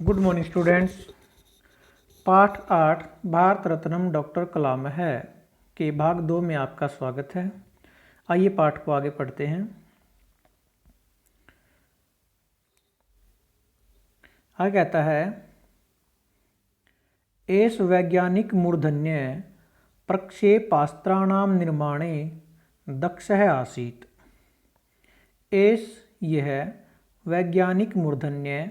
Good morning students. पाठ 8 Bharat Ratnam doctor कलाम है के भाग 2 में आपका स्वागत है। आइए पाठ को आगे पढ़ते हैं। आगे कहता है, एष वैज्ञानिक मूर्धन्य प्रक्षेपास्त्राणां निर्माणे दक्षः आसीत्। एष यह वैज्ञानिक मूर्धन्य,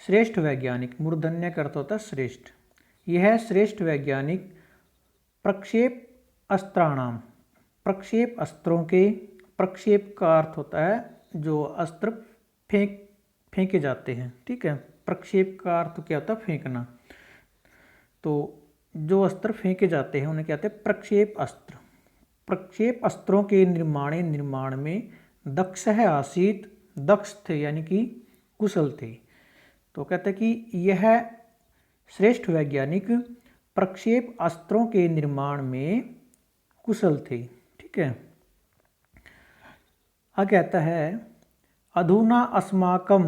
श्रेष्ठ वैज्ञानिक, मूर्धन्य का अर्थ होता है श्रेष्ठ। यह श्रेष्ठ वैज्ञानिक प्रक्षेप अस्त्राणाम, प्रक्षेप अस्त्रों के, प्रक्षेप का अर्थ होता है जो अस्त्र फेंके जाते हैं। ठीक है, प्रक्षेप का अर्थ क्या होता है? फेंकना। तो जो अस्त्र फेंके जाते हैं उन्हें कहते हैं प्रक्षेप अस्त्र। प्रक्षेप अस्त्रों के निर्माण में दक्ष है आसीत, दक्ष थे यानी कि कुशल थे। तो कहते हैं कि यह श्रेष्ठ वैज्ञानिक प्रक्षेप अस्त्रों के निर्माण में कुशल थे। ठीक है, आगे कहता है, अधुना अस्माकं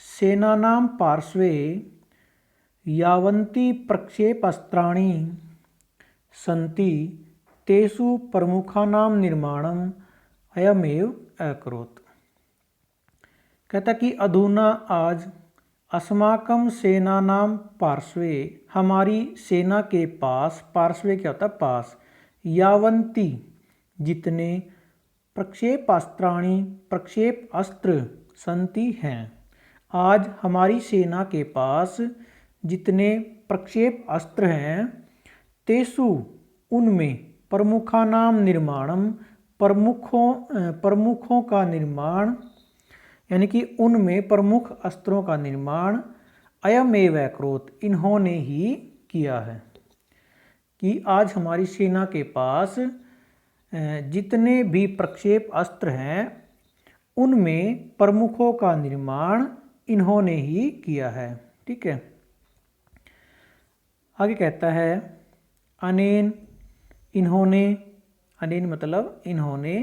सेनानां पार्श्वे यावन्ति प्रक्षेपास्त्राणि सन्ति तेषु प्रमुखानां निर्माणम् अयमेव अकरोत्। कहता कि अधुना आज, अस्माकं सेनानां पार्श्वे, हमारी सेना के पास, पार्श्वे क्या होता है? पास, यावन्ति जितने, प्रक्षेपास्त्राणि प्रक्षेप अस्त्र, सन्ति हैं, आज हमारी सेना के पास जितने प्रक्षेप अस्त्र हैं, तेषु उनमें, प्रमुखानां निर्माणम, प्रमुखों का निर्माण, यानी कि उनमें प्रमुख अस्त्रों का निर्माण अयमेव अकरोत्, इन्होंने ही किया है। कि आज हमारी सेना के पास जितने भी प्रक्षेप अस्त्र हैं उनमें प्रमुखों का निर्माण इन्होंने ही किया है। ठीक है, आगे कहता है, अनेन, इन्होंने, अनेन मतलब इन्होंने,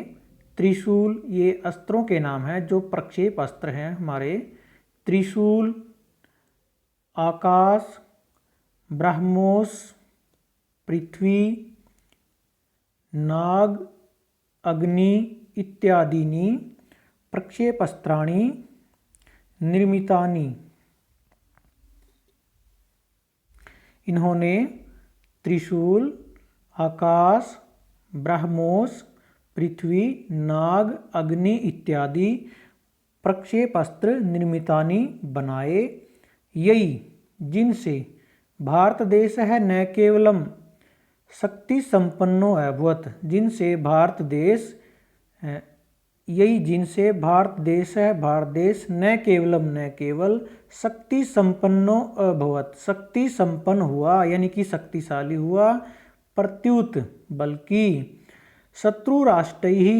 त्रिशूल, ये अस्त्रों के नाम हैं जो प्रक्षेप अस्त्र हैं हमारे। त्रिशूल, आकाश, ब्रह्मोस, पृथ्वी, नाग, अग्नि इत्यादीनि प्रक्षेपास्त्राणि निर्मितानि। इन्होंने त्रिशूल, आकाश, ब्रह्मोस, पृथ्वी, नाग, अग्नि इत्यादि प्रक्षेपास्त्र निर्मितानि बनाए, यही जिनसे भारत देश है न केवलम शक्ति संपन्नो अभवत्, जिनसे भारत देश, यही जिनसे भारत देश है, भारत देश न केवल शक्ति संपन्नो अभवत्, शक्ति संपन्न हुआ यानी कि शक्तिशाली हुआ, प्रत्युत बल्कि शत्रु राष्ट्र ही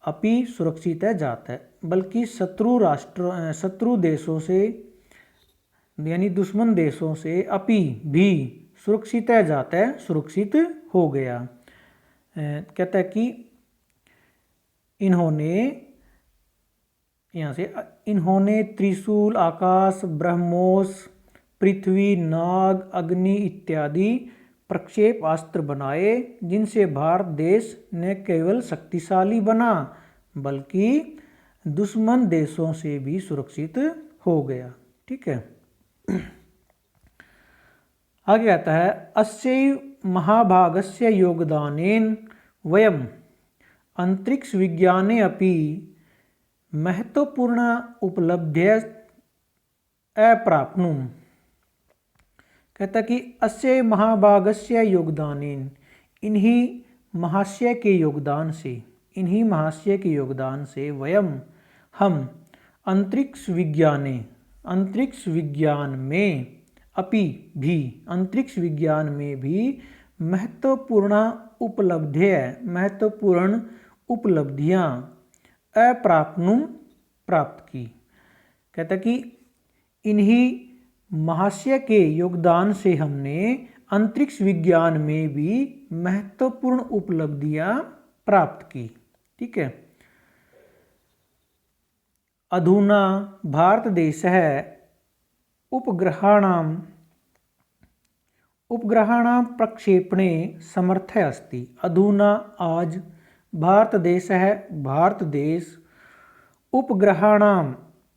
अपि सुरक्षित जाता है, बल्कि शत्रु देशों से यानी दुश्मन देशों से अपि भी सुरक्षित जाता है, सुरक्षित हो गया। कहता है कि इन्होंने, यहाँ से, इन्होंने त्रिशूल, आकाश, ब्रह्मोस, पृथ्वी, नाग, अग्नि इत्यादि प्रक्षेप अस्त्र बनाए, जिनसे भारत देश न केवल शक्तिशाली बना बल्कि दुश्मन देशों से भी सुरक्षित हो गया। ठीक है, आगे आता है, अस्यैव महाभागस्य योगदानेन वयम अंतरिक्ष विज्ञाने अपि महत्वपूर्ण उपलब्धय अप्राप्नुम। कहता कि अस्य महाभागस्य योगदानेन, इन्हीं महाशय के योगदान से, इन्हीं महाशय के योगदान से, वयम हम, अंतरिक्ष विज्ञाने, अंतरिक्ष विज्ञान में, अपि भी, अंतरिक्ष विज्ञान में भी महत्वपूर्ण उपलब्धियां अप्राप्नुम, प्राप्त की। कहता कि इन्हीं महाशय के योगदान से हमने अंतरिक्ष विज्ञान में भी महत्वपूर्ण उपलब्धियां प्राप्त की। ठीक है, अधुना भारतदेशः उपग्रहाणां प्रक्षेपणे समर्थः अस्ति। अधुना आज भारत देश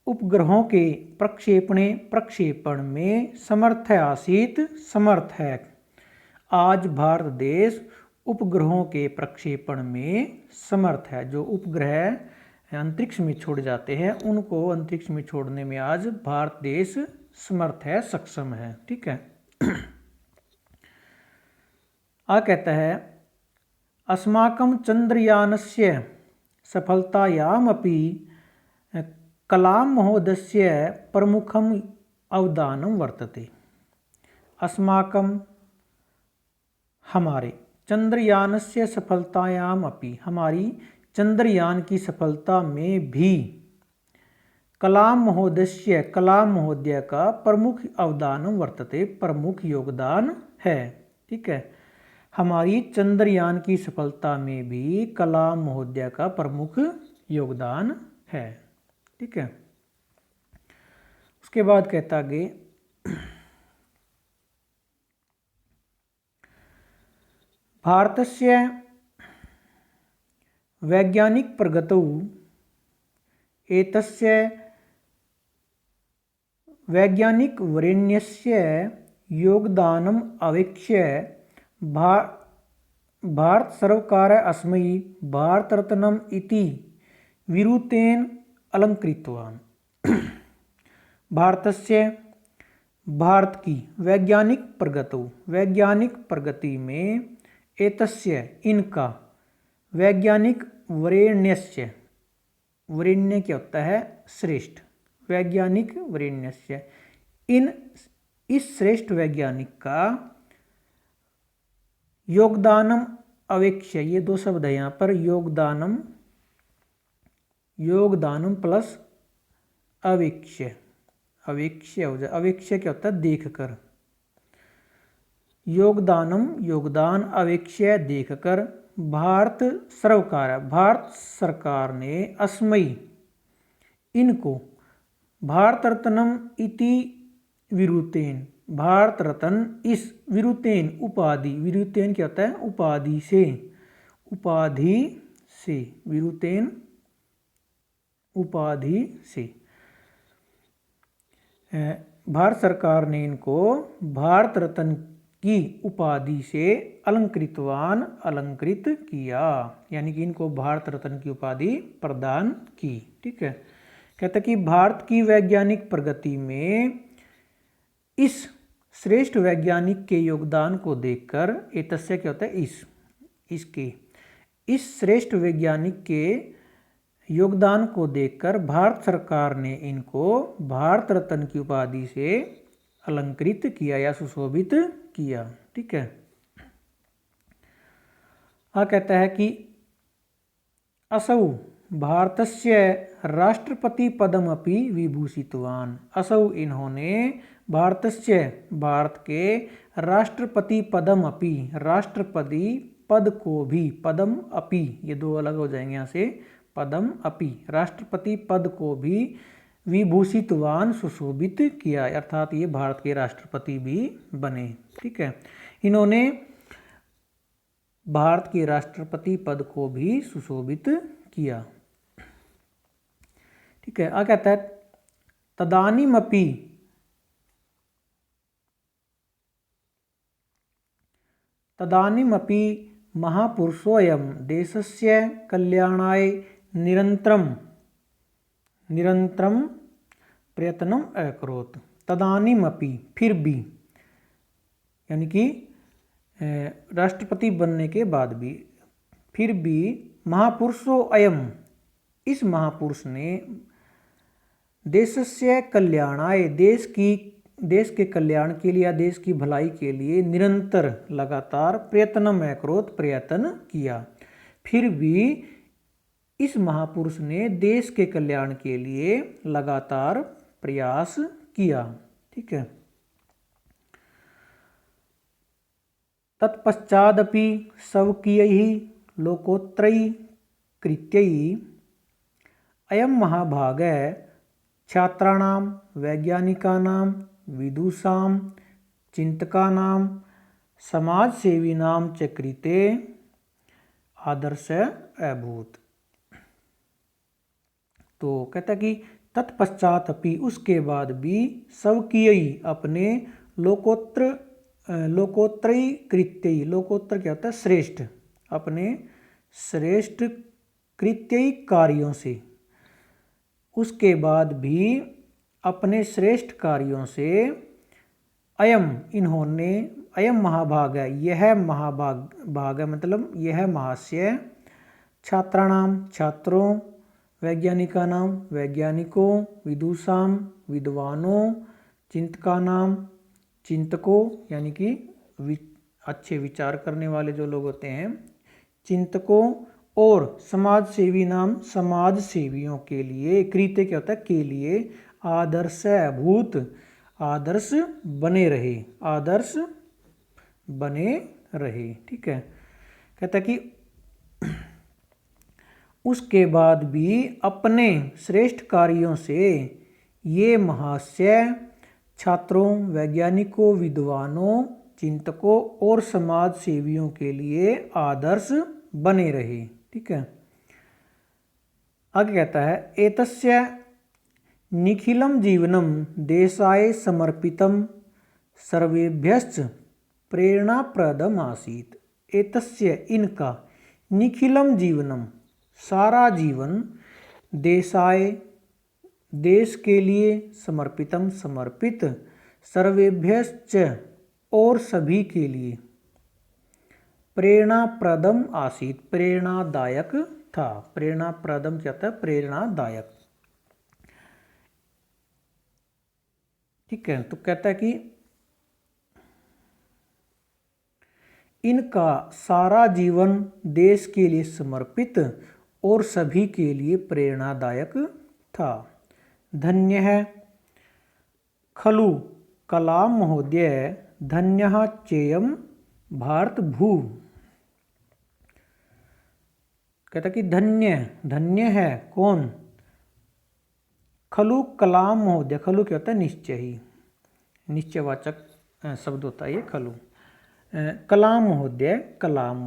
उपग्रहों के प्रक्षेपण में समर्थ है। आज भारत देश उपग्रहों के प्रक्षेपण में समर्थ है। जो उपग्रह अंतरिक्ष में छोड़ जाते हैं उनको अंतरिक्ष में छोड़ने में आज भारत देश समर्थ है, सक्षम है। ठीक है। कहता है अस्माकं चंद्रयानस्य सफलतायामपि कलाम महोदयस्य प्रमुखम अवदानं वर्तते। अस्माकं हमारे चंद्रयानस्य सफलतायामपि हमारी चंद्रयान की सफलता में भी कलाम महोदय का प्रमुख अवदानं वर्तते, प्रमुख योगदान है। ठीक है। हमारी चंद्रयान की सफलता में भी कलाम महोदय का प्रमुख योगदान है। ठीक है। उसके बाद कहता आगे भारतस्य वैज्ञानिक प्रगतौ एतस्य वैज्ञानिक वरेण्यस्य योगदानम् अवेक्ष्य भारत सर्वकार अस्मै भारत रत्नम् इति विरुतेन अलंकृतवान्। भारत की वैज्ञानिक प्रगति में एतस्य इनका वैज्ञानिक वरेण्यस्य, वरेण्य क्या होता है? श्रेष्ठ। वैज्ञानिक वरेण्यस्य इस श्रेष्ठ वैज्ञानिक का योगदानम अवेक्ष्य, ये दो शब्द है यहाँ पर, योगदानम प्लस अवेक्ष्य हो जाए। अवेक्ष्य क्या होता है? देखकर। योगदान अवेक्ष्य देखकर भारत सरकार ने अस्मै इनको भारत रत्नम इति विरुतेन, भारत रत्न इस विरुतेन उपाधि, विरुतेन क्या होता है? उपाधि से विरुतेन उपाधि से भारत सरकार ने इनको भारत रत्न की उपाधि से अलंकृत किया, यानी कि इनको भारत रत्न की उपाधि प्रदान की। ठीक है। कहता कि भारत की वैज्ञानिक प्रगति में इस श्रेष्ठ वैज्ञानिक के योगदान को देखकर, एतस्य क्या होता है? इस श्रेष्ठ वैज्ञानिक के योगदान को देखकर भारत सरकार ने इनको भारत रत्न की उपाधि से अलंकृत किया या सुशोभित किया। ठीक है। कहता है कि असौ भारतस्य राष्ट्रपति पदमपि विभूषितवान। असौ इन्होंने भारत के राष्ट्रपति पदमपि, राष्ट्रपति पद को भी, पदम अपि ये दो अलग हो जाएंगे यहाँ से, पदम अपि राष्ट्रपति पद को भी विभूषितवान सुशोभित किया, अर्थात ये भारत के राष्ट्रपति भी बने। ठीक है। इन्होंने भारत के राष्ट्रपति पद को भी सुशोभित किया। ठीक है। कहता है तदानीमपि महापुरुषोऽयं देशस्य कल्याणाय निरंतरम प्रयत्नम अकरोत्। तदानीमपि फिर भी, यानी कि राष्ट्रपति बनने के बाद भी, फिर भी महापुरुषोऽयं इस महापुरुष ने देशस्य कल्याणाय देश के कल्याण के लिए या देश की भलाई के लिए निरंतर लगातार प्रयत्नम अकरोत् प्रयत्न किया। फिर भी इस महापुरुष ने देश के कल्याण के लिए लगातार प्रयास किया। ठीक है। तत्पश्चादपि स्वकीयैः लोकोत्तरैः कृत्यैः अयं महाभागः छात्राणां वैज्ञानिकानां विदुषां चिन्तकानां समाजसेविनां च कृते आदर्शः अभूत्। तो कहता कि तत्पश्चात अपि, उसके बाद भी, स्वकीय अपने लोकोत्तरी कृत्य, लोकोत्तर क्या होता है श्रेष्ठ, अपने श्रेष्ठ कृत्य कार्यों से, उसके बाद भी अपने श्रेष्ठ कार्यों से, अयम इन्होंने, अयम महाभाग है, यह महाभाग है मतलब यह महाशय, छात्राणाम छात्रों, वैज्ञानिकानाम वैज्ञानिकों, विदुषां विद्वानों, चिंतकानाम चिंतकों यानी कि अच्छे विचार करने वाले जो लोग होते हैं चिंतकों, और समाज सेवी नाम समाज सेवियों के लिए, कृत्य क्या होता है के लिए, आदर्श अभूत आदर्श बने रहे, आदर्श बने रहे। ठीक है, कहता कि उसके बाद भी अपने श्रेष्ठ कार्यों से ये महाशय छात्रों, वैज्ञानिकों, विद्वानों, चिंतकों और समाज सेवियों के लिए आदर्श बने रहे। ठीक है, आगे कहता है एतस्य निखिलम जीवनम देशाय समर्पितम सर्वेभ्यश्च प्रेरणाप्रदम आसीत्। एतस्य इनका, निखिलम जीवनम सारा जीवन, देशाय देश के लिए, समर्पितम समर्पित, सर्वेभ्यश्च और सभी के लिए, प्रेरणाप्रदम आसीत् प्रेरणादायक था। प्रेरणाप्रदम क्या था प्रेरणादायक। ठीक है, तो कहता है कि इनका सारा जीवन देश के लिए समर्पित और सभी के लिए प्रेरणादायक था। धन्य है खलु कलाम महोदय, धन्यः चेयम भारत भू। कहता कि धन्य, धन्य है कौन, खलु कलाम महोदय, खलु क्या होता है निश्चय ही, निश्चयवाचक शब्द होता है ये खलु। कलाम महोदय, कलाम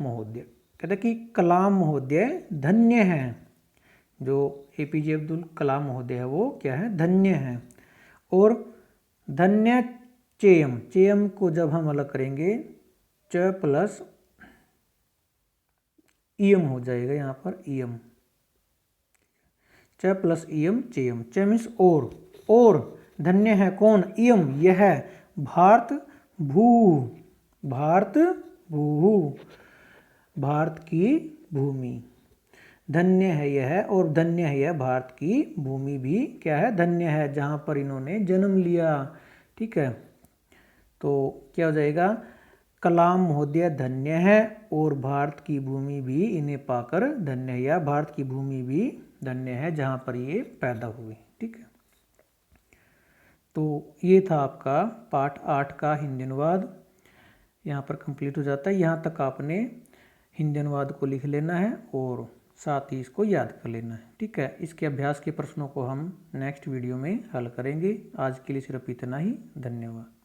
महोदय, कहता कि कलाम महोदय धन्य है, जो एपीजे अब्दुल कलाम महोदय है वो क्या है धन्य है। और धन्य चेयम, चेयम को जब हम अलग करेंगे च प्लस इयम हो जाएगा, यहाँ पर इयम, च प्लस इयम चेयम, च मीन्स और धन्य है कौन, इयम यह, भारत भू, भारत भू, भारत की भूमि, धन्य है यह, और धन्य है यह भारत की भूमि भी क्या है धन्य है, जहाँ पर इन्होंने जन्म लिया। ठीक है, तो क्या हो जाएगा, कलाम महोदय धन्य है और भारत की भूमि भी इन्हें पाकर धन्य है, या भारत की भूमि भी धन्य है जहाँ पर ये पैदा हुए। ठीक है, तो ये था आपका पाठ 8 का हिंदी अनुवाद, यहाँ पर कंप्लीट हो जाता है। यहाँ तक आपने हिंदी अनुवाद को लिख लेना है और साथ ही इसको याद कर लेना है। ठीक है, इसके अभ्यास के प्रश्नों को हम नेक्स्ट वीडियो में हल करेंगे। आज के लिए सिर्फ इतना ही, धन्यवाद।